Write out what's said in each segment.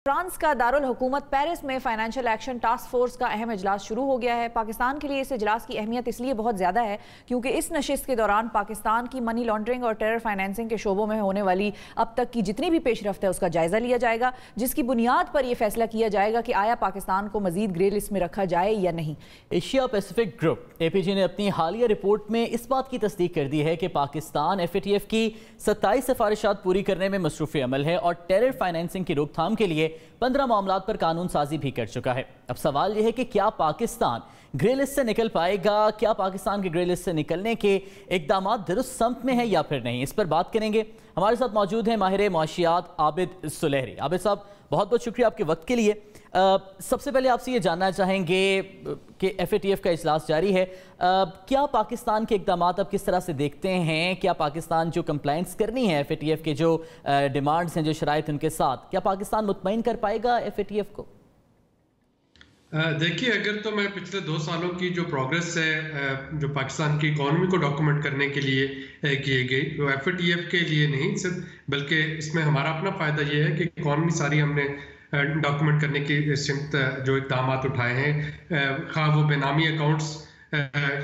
France का दारुल हुकूमत Paris में फाइनेंशियल एक्शन टास्क फोर्स का अहम इजलास शुरू हो गया है। पाकिस्तान के लिए इस इजलास की अहमियत इसलिए बहुत ज़्यादा है क्योंकि इस नशिस्त के दौरान पाकिस्तान की मनी लॉन्ड्रिंग और टेरर फाइनेंसिंग के शोबों में होने वाली अब तक की जितनी भी पेशरफ्त है उसका जायजा लिया जाएगा, जिसकी बुनियाद पर यह फैसला किया जाएगा कि आया पाकिस्तान को मजीद ग्रे लिस्ट में रखा जाए या नहीं। एशिया पैसिफिक ग्रुप APG ने अपनी हालिया रिपोर्ट में इस बात की तस्दीक कर दी है कि पाकिस्तान FATF की 27 सिफारिशात पूरी करने में मसरूफ़ अमल है और टेरर फाइनेंसिंग की रोकथाम के लिए 15 मामलात पर कानून साजी भी कर चुका है। अब सवाल यह है कि क्या पाकिस्तान ग्रे लिस्ट से निकल पाएगा, क्या पाकिस्तान के ग्रे लिस्ट से निकलने के इकदाम दुरुस्त समत में है या फिर नहीं। इस पर बात करेंगे। हमारे साथ मौजूद हैं माहिर मुआशियात आबिद सुलेहरी। आबिद साहब, बहुत बहुत शुक्रिया आपके वक्त के लिए। सबसे पहले आपसे ये जानना चाहेंगे कि FATF का इजलास जारी है, क्या पाकिस्तान के इकदाम आप किस तरह से देखते हैं? क्या पाकिस्तान जो कंप्लाइंस करनी है FATF के जो डिमांड्स हैं, जो शराइत उनके साथ, क्या पाकिस्तान मुतमईन कर पाएगा FATF को? देखिए, अगर तो मैं पिछले 2 सालों की जो प्रोग्रेस है जो पाकिस्तान की इकॉनमी को डॉक्यूमेंट करने के लिए की गई, तो FATF के लिए नहीं सिर्फ, बल्कि इसमें हमारा अपना फ़ायदा ये है कि इकॉनमी सारी हमने डॉक्यूमेंट करने की सिमत जो इक़दाम उठाए हैं, खा वो बेनामी अकाउंट्स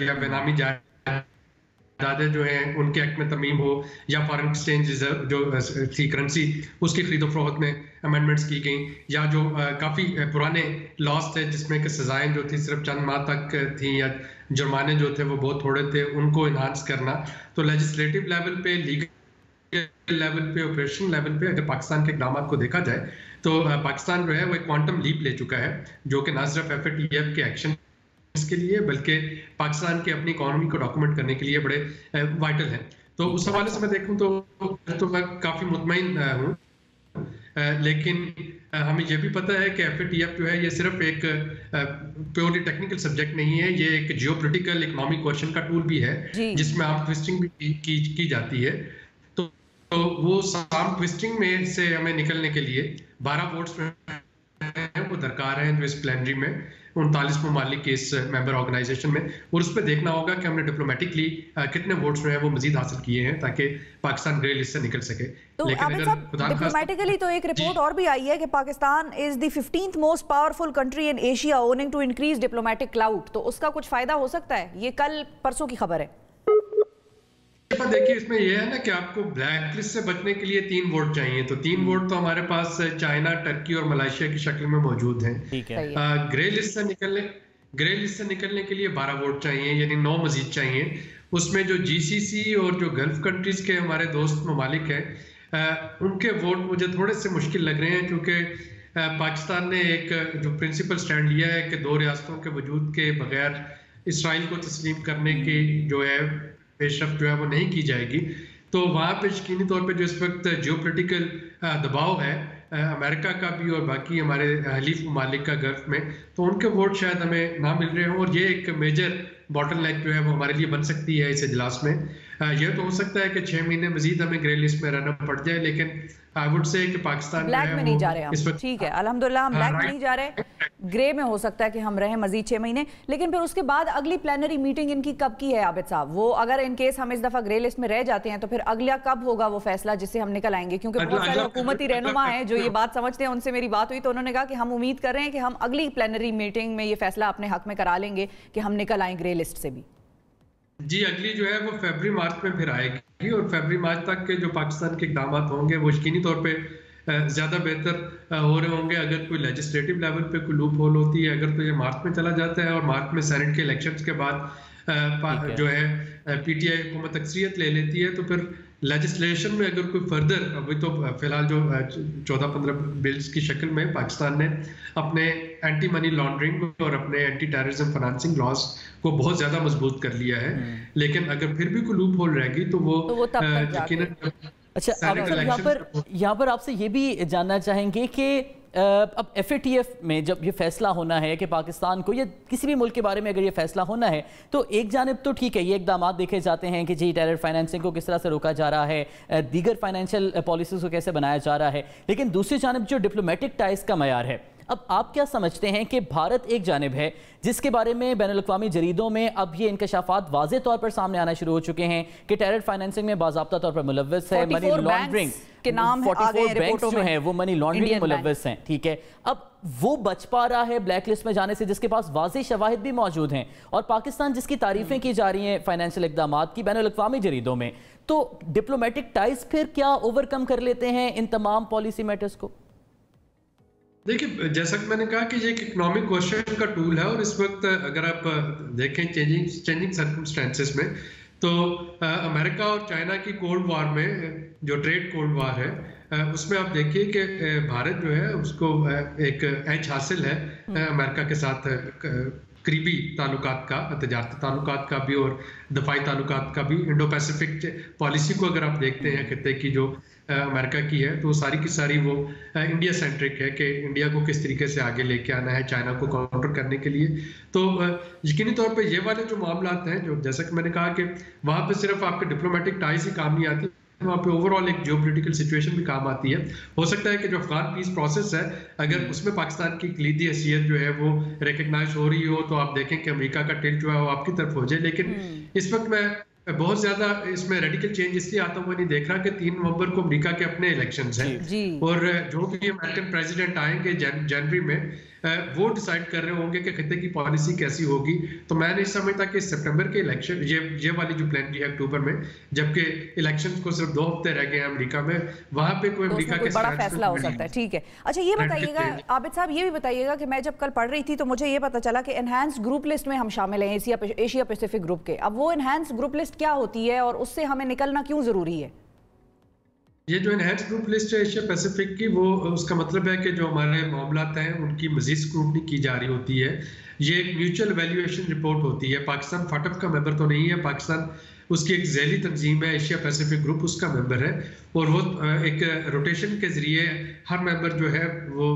या बेनामी जायदादें जो हैं उनके एक्ट में तरमीम हो, या फॉरेन एक्सचेंज रिजर्व जो थी करेंसी उसकी खरीदो फरोख्त में अमेंडमेंट्स की गई, या जो काफ़ी पुराने लॉस थे जिसमें कि सजाएं जो थी सिर्फ चंद माह तक थी या जुर्माने जो थे वो बहुत थोड़े थे, उनको इन्हांस करना। तो लेजिस्लेटिव लेवल पे, लीगल लेवल पे, ऑपरेशनल लेवल पे अगर पाकिस्तान के इक़दाम को देखा जाए तो पाकिस्तान जो है वो एक क्वांटम लीप ले चुका है, जो कि ना सिर्फ FATF के एक्शन के लिए बल्कि पाकिस्तान की अपनी इकॉनमी को डॉक्यूमेंट करने के लिए बड़े वाइटल हैं। तो उस हवाले से मैं देखूं तो मैं काफ़ी मुतमईन हूँ, लेकिन हमें यह भी पता है कि FATF जो है ये सिर्फ एक प्योरली टेक्निकल सब्जेक्ट नहीं है, ये एक जियोपॉलिटिकल इकोनॉमिक क्वेश्चन का टूल भी है जिसमें आर्म ट्विस्टिंग भी की जाती है। तो वो आर्म ट्विस्टिंग में से हमें निकलने के लिए 12 वोट्स वो दरकार हैं जो इस प्लेनरी में 39 ममालिक के इस मेंबर ऑर्गेनाइजेशन में, और उस पर देखना होगा कि हमने डिप्लोमेटिकली कितने वोट्स जो है वो मजीद हासिल किए हैं ताकि पाकिस्तान ग्रे लिस्ट से निकल सके। तो लेकिन अगर डिप्लोमेटिकली तो एक रिपोर्ट और भी आई है कि Pakistan is the 15th most powerful country in Asia owing to increase diplomatic clout, तो उसका कुछ फायदा हो सकता है? ये कल परसों की खबर है। देखिए, इसमें यह है ना कि आपको ब्लैक लिस्ट से बचने के लिए 3 वोट चाहिए, तो 3 वोट तो हमारे पास चाइना, टर्की और मलेशिया की शक्ल में मौजूद हैं। ग्रे लिस्ट से निकलने के लिए 12 वोट चाहिए, यानी 9 मजीद चाहिए। उसमें जो GCC और जो गल्फ कंट्रीज के हमारे दोस्त ममालिक हैं उनके वोट मुझे थोड़े से मुश्किल लग रहे हैं, क्योंकि पाकिस्तान ने एक जो प्रिंसिपल स्टैंड लिया है कि 2 रियासतों के वजूद के बगैर इसराइल को तस्लीम करने की जो है पेशरफ्त जो है वो नहीं की जाएगी। तो वहाँ पे यकीनी तौर पे जो इस वक्त जियोपॉलिटिकल दबाव है अमेरिका का भी और बाकी हमारे हलीफ ममालिक का गल्फ में, तो उनके वोट शायद हमें ना मिल रहे हों, और ये एक मेजर बॉटलनेक जो है वो हमारे लिए बन सकती है इस इजलास में। यह तो हो सकता है कि 6 महीने मजीद हमें ग्रे लिस्ट में रहना पड़ जाए, लेकिन आई वुड से कि पाकिस्तान ब्लैक में नहीं जा रहे हम, ठीक है, अल्हम्दुलिल्लाह हम ब्लैक में नहीं जा रहे, ग्रे में हो सकता है कि हम रहें मजीद 6 महीने। लेकिन फिर उसके बाद अगली प्लेनरी मीटिंग इनकी कब की है आबिद साहब? वो अगर इन केस हम इस दफा ग्रे लिस्ट में रह जाते हैं तो फिर अगला कब होगा वो फैसला जिससे हम निकल आएंगे? क्योंकि बहुत सारे हुकूमती रहनुमा हैं जो ये बात समझते हैं, उनसे मेरी बात हुई तो उन्होंने कहा कि हम उम्मीद कर रहे हैं कि हम अगली प्लेनरी मीटिंग में ये फैसला अपने हक में करा लेंगे कि हम निकल आए ग्रे लिस्ट से भी। जी, अगली जो है वो फरवरी-मार्च में फिर आएगी, और फरवरी-मार्च तक के जो पाकिस्तान के इक़दाम होंगे वो यकीनी तौर पे ज़्यादा बेहतर हो रहे होंगे। अगर कोई लेजिस्लेटिव लेवल पे कोई लूप होल होती है, अगर तो ये मार्च में चला जाता है और मार्च में सेनेट के इलेक्शंस के बाद जो है PTI हुकूमत अक्सरियत ले लेती है, तो फिर लेजिस्लेशन में अगर कोई फर्दर, अभी तो फिलहाल जो 14-15 बिल्स की शक्ल में पाकिस्तान ने अपने एंटी मनी लॉन्ड्रिंग और अपने एंटी टेररिज्म फाइनेंसिंग लॉज को बहुत ज्यादा मजबूत कर लिया है, लेकिन अगर फिर भी कोई लूप होल रहेगी तो वो यकीनन। अच्छा, यहाँ पर आपसे ये भी जानना चाहेंगे कि अब FATF में जब ये फैसला होना है कि पाकिस्तान को या किसी भी मुल्क के बारे में अगर ये फैसला होना है, तो एक जानिब तो ठीक है, ये इकदाम देखे जाते हैं कि जी टेरर फाइनेंसिंग को किस तरह से रोका जा रहा है, दीगर फाइनेंशियल पॉलिसीज को कैसे बनाया जा रहा है, लेकिन दूसरी जानिब जो डिप्लोमेटिक टाइज का मयार है अब आप क्या समझते हैं कि भारत एक जानिब है जिसके बारे में बैनुल-अक़वामी जरीदों में अब ये इंकशाफात वाज़े तौर पर सामने आना शुरू हो चुके हैं कि टेरर फाइनेंसिंग में बाज़ाब्ता तौर पर मुलव्वस है, मनी लॉन्ड्रिंग के नाम 44 बैंक्स जो हैं वो मनी लॉन्ड्रिंग में मुलव्वस हैं, ठीक है। अब वो बच पा रहा है ब्लैक लिस्ट में जाने से जिसके पास वाज़े शवाहिद भी मौजूद हैं, और पाकिस्तान जिसकी तारीफें की जा रही हैं फाइनेंशियल इक़दामात की बैनुल-अक़वामी जरीदों में, तो डिप्लोमेटिक टाइज फिर क्या ओवरकम कर लेते हैं इन तमाम पॉलिसी मैटर्स को? देखिए, जैसा कि मैंने कहा कि ये एक इकोनॉमिक क्वेश्चन का टूल है, और इस वक्त अगर आप देखें चेंजिंग सर्कमस्टेंसेस में, तो अमेरिका और चाइना की कोल्ड वॉर में, जो ट्रेड कोल्ड वॉर है, उसमें आप देखिए कि भारत जो है उसको एक एज हासिल है अमेरिका के साथ करीबी ताल्लुकात का, तजारती ताल्लुकात का भी और दफाई ताल्लुकात का भी। इंडो पैसिफिक पॉलिसी को अगर आप देखते हैं खित्ते की जो अमेरिका की है, तो सारी की सारी वो इंडिया सेंट्रिक है कि इंडिया को किस तरीके से आगे लेके आना है चाइना को काउंटर करने के लिए। तो यकीनी तौर पे ये वाले जो मामलात हैं, जो जैसा कि मैंने कहा कि वहाँ पे सिर्फ आपके डिप्लोमेटिक टाइज ही काम नहीं आती, वहाँ पे ओवरऑल एक जियोपॉलिटिकल सिचुएशन भी काम आती है। हो सकता है कि जो अफगान पीस प्रोसेस है, अगर उसमें पाकिस्तान की कलीदी हैसियत जो है वो रिकग्नाइज हो रही हो, तो आप देखें कि अमेरिका का टिल्ट जो है वो आपकी तरफ हो जाए। लेकिन इस वक्त मैं बहुत ज्यादा इसमें रेडिकल चेंज इसलिए आता हुआ नहीं देख रहा कि 3 नवंबर को अमेरिका के अपने इलेक्शंस हैं, और जो भी अमेरिकन प्रेसिडेंट आएंगे जनवरी में, वो डिसाइड कर रहे होंगे कि खित्ते की पॉलिसी कैसी होगी। तो मैं नहीं समझता कि सितंबर के इलेक्शन, ये वाली जो प्लान है अक्टूबर में, जबकि इलेक्शंस को सिर्फ 2 हफ्ते रह गए हैं अमेरिका में, वहां पे कोई अमेरिका के बड़ा फैसला हो सकता है। ठीक है, अच्छा ये बताइएगा आबिद साहब, ये भी बताइएगा कि मैं जब कल पढ़ रही थी तो मुझे ये पता चला कि एनहांस्ड ग्रुप लिस्ट में हम शामिल हैं एशिया पैसिफिक ग्रुप के। अब वो एनहांस्ड ग्रुप लिस्ट क्या होती है और उससे हमें निकलना क्यों जरूरी है? ये जो एनहांस्ड ग्रुप लिस्ट है एशिया पैसिफिक की, वो उसका मतलब है कि जो हमारे मामलात हैं उनकी मजीद स्क्रूटनी की जा रही होती है। ये एक म्यूचुअल वैल्यूएशन रिपोर्ट होती है। पाकिस्तान फाटफ का मेंबर तो नहीं है, पाकिस्तान उसकी एक झैली तंजीम है, एशिया पैसिफिक ग्रुप उसका मेंबर है, और वो एक रोटेशन के जरिए हर मेंबर जो है वो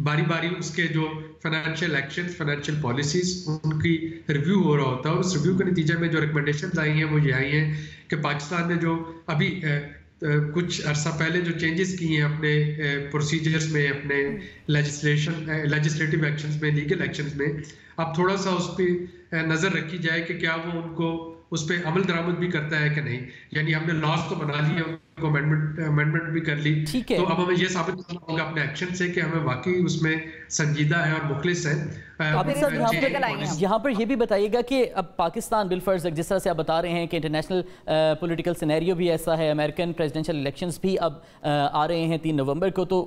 बारी बारी उसके जो फाइनेंशियल एक्शन, फाइनेंशियल पॉलिसीज, उनकी रिव्यू हो रहा होता है। और उस रिव्यू के नतीजे में जो रिकमेंडेशन आई हैं वो ये आई हैं कि पाकिस्तान ने जो अभी कुछ अर्सा पहले जो चेंजेस किए हैं अपने प्रोसीजर्स में, अपने लेजिस्लेटिव एक्शंस में, लीगल एक्शंस में, अब थोड़ा सा उस पर नज़र रखी जाए कि क्या वो उनको उस पर अमल दरामद भी करता है कि नहीं। यानी हमने लॉज तो बना लिया, उनको अमेंडमेंट भी कर ली, तो अब हमें ये साबित करना होगा अपने एक्शन से कि हमें वाकई उसमें संजीदा है और मुखलिस है। यहाँ पर ये भी बताइएगा कि अब पाकिस्तान बिलफर्ज जिस तरह से आप बता रहे हैं कि इंटरनेशनल पॉलिटिकल सिनेरियो भी ऐसा है, अमेरिकन प्रेसिडेंशियल इलेक्शंस भी अब आ रहे हैं 3 नवंबर को, तो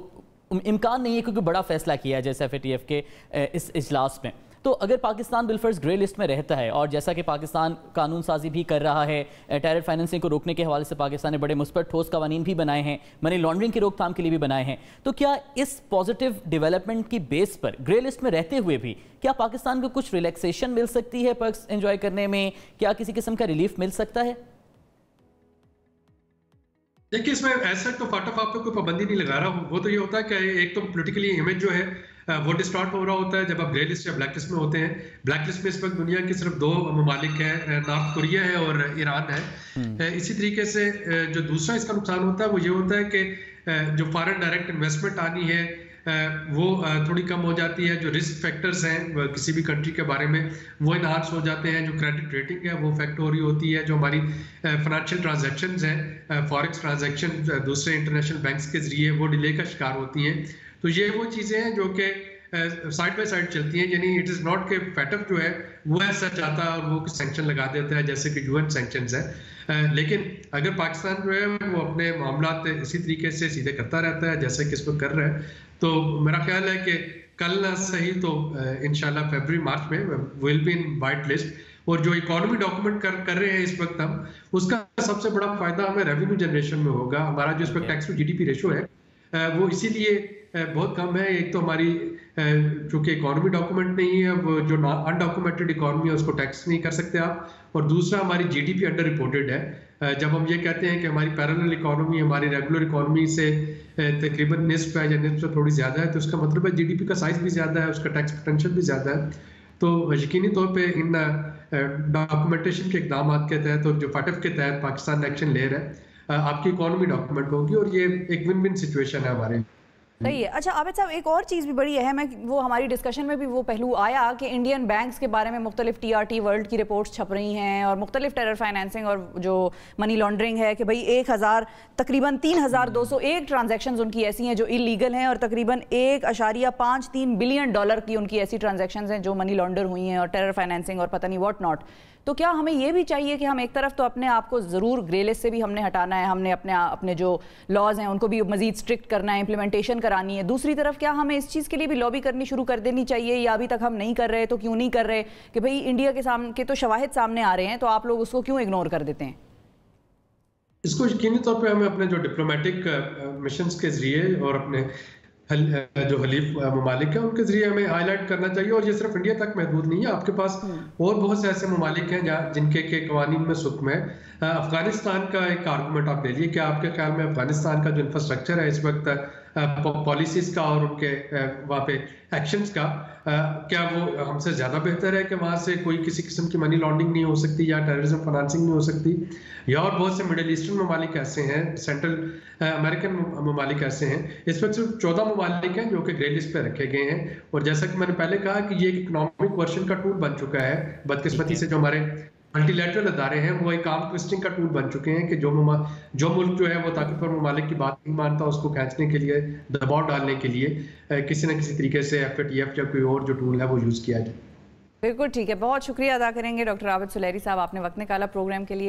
इम्कान नहीं है क्योंकि बड़ा फैसला किया है जैसे FATF के इस इजलास में। तो अगर पाकिस्तान बिलफर्ज ग्रे लिस्ट में रहता है, और जैसा कि पाकिस्तान कानून साजी भी कर रहा है, टेरर फाइनेंसिंग को रोकने के हवाले से पाकिस्तान ने बड़े मुस्बत ठोस कवानीन भी बनाए हैं, मनी लॉन्ड्रिंग की रोकथाम के लिए भी बनाए हैं, तो क्या इस पॉजिटिव डेवलपमेंट की बेस पर ग्रे लिस्ट में रहते हुए भी क्या पाकिस्तान को कुछ रिलैक्सेशन मिल सकती है पर्क्स एंजॉय करने में? क्या किसी किस्म का रिलीफ मिल सकता है? देखिए, इसमें ऐसा तो फाटफ आप पे कोई पाबंदी नहीं लगा रहा। वो तो ये होता है कि एक तो पॉलिटिकली इमेज जो है वो डिस्टॉर्ट हो रहा होता है जब आप ग्रे लिस्ट या ब्लैक लिस्ट में होते हैं। ब्लैक लिस्ट में इस वक्त दुनिया के सिर्फ 2 ममालिक हैं, नॉर्थ कोरिया है और ईरान है। इसी तरीके से जो दूसरा इसका नुकसान होता है वो ये होता है कि जो फॉरेन डायरेक्ट इन्वेस्टमेंट आनी है वो थोड़ी कम हो जाती है। जो रिस्क फैक्टर्स हैं किसी भी कंट्री के बारे में वो इनहांस हो जाते हैं। जो क्रेडिट रेटिंग है वो इफेक्ट हो रही होती है। जो हमारी फाइनेंशियल ट्रांजैक्शंस हैं, फॉरेक्स ट्रांजैक्शन दूसरे इंटरनेशनल बैंक्स के जरिए, वो डिले का शिकार होती हैं। तो ये वो चीज़ें हैं जो कि साइड बाय साइड चलती हैं। यानी इट इज़ नॉट के फैटफ जो है वो ऐसा चाहता है और वो सेंक्शन लगा देता है जैसे कि UN सेंक्शंस है। लेकिन अगर पाकिस्तान जो है वो अपने मामलात इसी तरीके से सीधे करता रहता है जैसे कि इस वक्त कर रहा है, तो मेरा ख्याल है कि कल ना सही तो इंशाल्लाह फरवरी मार्च में will be in white list. और जो इकोनॉमी डॉक्यूमेंट कर रहे हैं इस वक्त हम, उसका सबसे बड़ा फायदा हमें रेवेन्यू जनरेशन में होगा। हमारा जो इस वक्त टैक्स टू GDP रेशो है वो इसीलिए बहुत कम है। एक तो हमारी चूंकि इकोनॉमी डॉक्यूमेंट नहीं है, वो जो अनडॉक्यूमेंटेड इकोनॉमी है उसको टैक्स नहीं कर सकते आप। और दूसरा हमारी GDP अंडर रिपोर्टेड है। जब हम ये कहते हैं कि हमारी पैरेलल इकोनॉमी हमारी रेगुलर इकोनॉमी से तकरीबन निस्फ है या निस्फ से थोड़ी ज़्यादा है, तो उसका मतलब है GDP का साइज भी ज़्यादा है, उसका टैक्स पोटेंशियल भी ज़्यादा है। तो यकीनी तौर पे इन डॉक्यूमेंटेशन के इकदाम के तहत और जो फाटफ के तहत पाकिस्तान एक्शन ले रहा है, आपकी इकोनॉमी डॉक्यूमेंट होगी और ये एक विन विन सिचुएशन है हमारे। सही है। अच्छा आबिद साहब, एक और चीज़ भी बड़ी अहम है, वो हमारी डिस्कशन में भी वो पहलू आया कि इंडियन बैंक्स के बारे में मुख्तलिफ TRT वर्ल्ड की रिपोर्ट्स छप रही हैं और मुख्तलिफ टेरर फाइनेंसिंग और जो मनी लॉन्ड्रिंग है कि भाई तकरीबन 3,201 ट्रांजैक्शंस उनकी ऐसी हैं जो इलीगल हैं और तकरीबन $1.53 बिलियन की उनकी ऐसी ट्रांजैक्शंस हैं जो मनी लॉन्डर हुई हैं और टेरर फाइनेंसिंग और पता नहीं व्हाट नॉट। तो क्या हमें ये भी चाहिए कि हम एक तरफ तो अपने आप को ज़रूर ग्रे लिस्ट से भी हमने हटाना है, हमने अपने जो लॉज हैं उनको भी मज़ीद स्ट्रिक्ट करना है, इम्प्लीमेंटेशन करानी है, दूसरी तरफ क्या हमें इस चीज़ के लिए भी लॉबी करनी शुरू कर देनी चाहिए, या अभी तक हम नहीं कर रहे तो क्यों नहीं कर रहे कि भाई इंडिया के सामने के तो शवाहिद सामने आ रहे हैं तो आप लोग उसको क्यों इग्नोर कर देते हैं? इसको यकीनी तौर पे हमें अपने जो डिप्लोमेटिक मिशंस के जरिए और अपने जो हलीफ ममालिक हैं उनके जरिए हमें हाईलाइट करना चाहिए। और ये सिर्फ इंडिया तक महदूद नहीं है, आपके पास और बहुत से ऐसे ममालिक हैं जहाँ जिनके के कवानीन में सुकम है। अफगानिस्तान का एक आर्गूमेंट आप ले लीजिए, क्या आपके ख्याल में अफगानिस्तान का जो इंफ्रास्ट्रक्चर है इस वक्त पॉलिसीज का और उनके वहाँ पे एक्शंस का, क्या वो हमसे ज़्यादा बेहतर है कि वहाँ से कोई किसी किस्म की मनी लॉन्ड्रिंग नहीं हो सकती या टेररिज्म फाइनेंसिंग नहीं हो सकती? या और बहुत से मिडिल ईस्टर्न ममालिक ऐसे हैं, सेंट्रल अमेरिकन ममालिक ऐसे हैं, इस वक्त सिर्फ 14 ममालिक हैं जो कि ग्रे लिस्ट पे रखे गए हैं। और जैसा कि मैंने पहले कहा कि ये एक इकोनॉमिक वर्जन का टूल बन चुका है। बदकिस्मती से जो हमारे मल्टीलैटरल अदारे हैं वो एक आर्म ट्विस्टिंग का टूल बन चुके हैं कि जो मुल्क जो है वो ताकतवर ममालिक की बात नहीं मानता, उसको खींचने के लिए, दबाव डालने के लिए किसी न किसी तरीके से FATF या कोई और जो टूल है वो यूज़ किया जाए। बिल्कुल ठीक है, बहुत शुक्रिया अदा करेंगे डॉक्टर आबिद सुलैरी साहब, आपने वक्त निकाला प्रोग्राम के लिए।